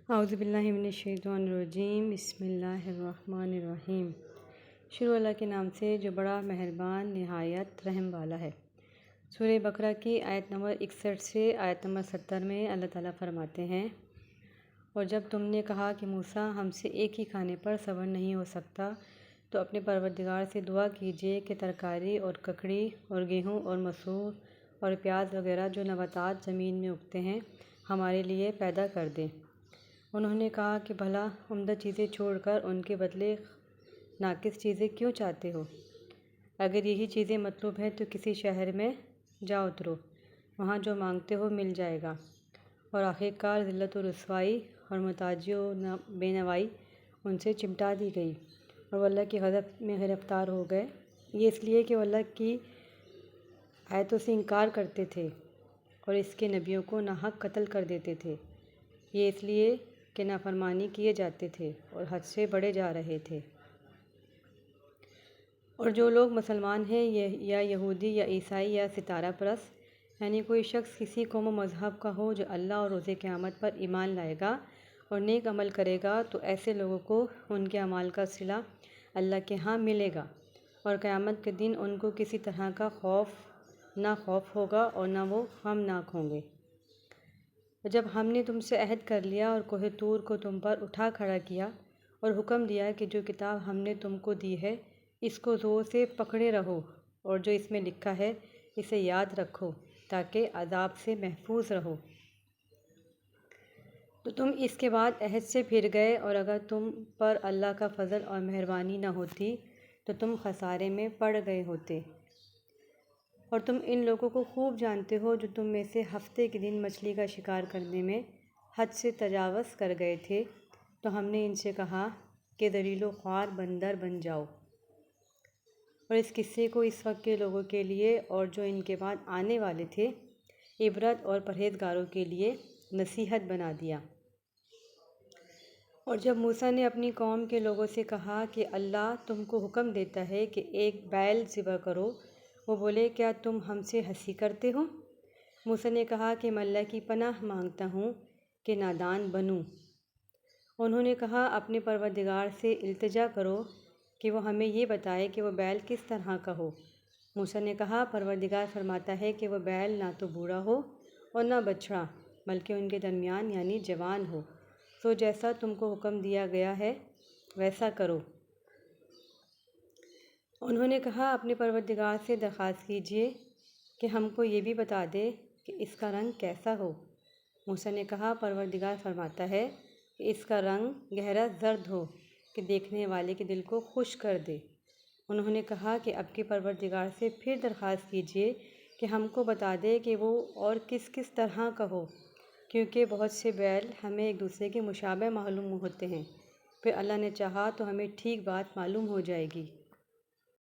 اعوذ باللہ من الشیطان الرجیم، بسم اللہ الرحمن الرحیم۔ شروع اللہ کے نام سے جو بڑا مہربان نہایت رحم والا ہے۔ سورہ بقرہ کی آیت نمبر 61 سے آیت نمبر 70 میں اللہ تعالیٰ فرماتے ہیں، اور جب تم نے کہا کہ موسیٰ ہم سے ایک ہی کھانے پر صبر نہیں ہو سکتا تو اپنے پروردگار سے دعا کیجیے کہ ترکاری اور ککڑی اور گیہوں اور مسور اور پیاز وغیرہ جو نباتات زمین میں اگتے ہیں ہمارے لیے پیدا کر دیں۔ انہوں نے کہا کہ بھلا عمدہ چیزیں چھوڑ کر ان کے بدلے ناقص چیزیں کیوں چاہتے ہو؟ اگر یہی چیزیں مطلوب ہیں تو کسی شہر میں جا اترو، وہاں جو مانگتے ہو مل جائے گا۔ اور آخر کار ذلت و رسوائی اور محتاجی و بے نوائی ان سے چمٹا دی گئی، اور وہ اللہ کے غضب میں گرفتار ہو گئے۔ یہ اس لیے کہ وہ اللہ کی آیتوں سے انکار کرتے تھے اور اس کے نبیوں کو ناحق قتل کر دیتے تھے۔ یہ اس لیے کہ نافرمانی کیے جاتے تھے اور حد سے بڑھے جا رہے تھے۔ اور جو لوگ مسلمان ہیں یا یہودی یا عیسائی یا ستارہ پرست، یعنی کوئی شخص کسی قوم و مذہب کا ہو جو اللہ اور روز قیامت پر ایمان لائے گا اور نیک عمل کرے گا، تو ایسے لوگوں کو ان کے اعمال کا صلہ اللہ کے ہاں ملے گا، اور قیامت کے دن ان کو کسی طرح کا خوف ہوگا اور نہ وہ غمناک ہوں گے۔ جب ہم نے تم سے عہد کر لیا اور کوہ طور کو تم پر اٹھا کھڑا کیا اور حکم دیا کہ جو کتاب ہم نے تم کو دی ہے اس کو زور سے پکڑے رہو، اور جو اس میں لکھا ہے اسے یاد رکھو تاکہ عذاب سے محفوظ رہو، تو تم اس کے بعد عہد سے پھر گئے، اور اگر تم پر اللہ کا فضل اور مہربانی نہ ہوتی تو تم خسارے میں پڑ گئے ہوتے۔ اور تم ان لوگوں کو خوب جانتے ہو جو تم میں سے ہفتے کے دن مچھلی کا شکار کرنے میں حد سے تجاوز کر گئے تھے، تو ہم نے ان سے کہا کہ ذلیل و خوار بندر بن جاؤ، اور اس قصے کو اس وقت کے لوگوں کے لیے اور جو ان کے بعد آنے والے تھے عبرت اور پرہیزگاروں کے لیے نصیحت بنا دیا۔ اور جب موسیٰ نے اپنی قوم کے لوگوں سے کہا کہ اللہ تم کو حکم دیتا ہے کہ ایک بیل ذبح کرو، وہ بولے کیا تم ہم سے ہنسی کرتے ہو؟ موسیٰ نے کہا کہ میں اللہ کی پناہ مانگتا ہوں کہ نادان بنوں۔ انہوں نے کہا اپنے پروردگار سے التجا کرو کہ وہ ہمیں یہ بتائے کہ وہ بیل کس طرح کا ہو۔ موسیٰ نے کہا پروردگار فرماتا ہے کہ وہ بیل نہ تو بوڑھا ہو اور نہ بچڑا، بلکہ ان کے درمیان یعنی جوان ہو، سو جیسا تم کو حکم دیا گیا ہے ویسا کرو۔ انہوں نے کہا اپنے پروردگار سے درخواست کیجیے کہ ہم کو یہ بھی بتا دے کہ اس کا رنگ کیسا ہو۔ موسیٰ نے کہا پروردگار فرماتا ہے کہ اس کا رنگ گہرا زرد ہو کہ دیکھنے والے کے دل کو خوش کر دے۔ انہوں نے کہا کہ اب کے پروردگار سے پھر درخواست کیجیے کہ ہم کو بتا دے کہ وہ اور کس کس طرح کا ہو، کیونکہ بہت سے بیل ہمیں ایک دوسرے کے مشابہ معلوم ہوتے ہیں، پھر اللہ نے چاہا تو ہمیں ٹھیک بات معلوم ہو جائے گی۔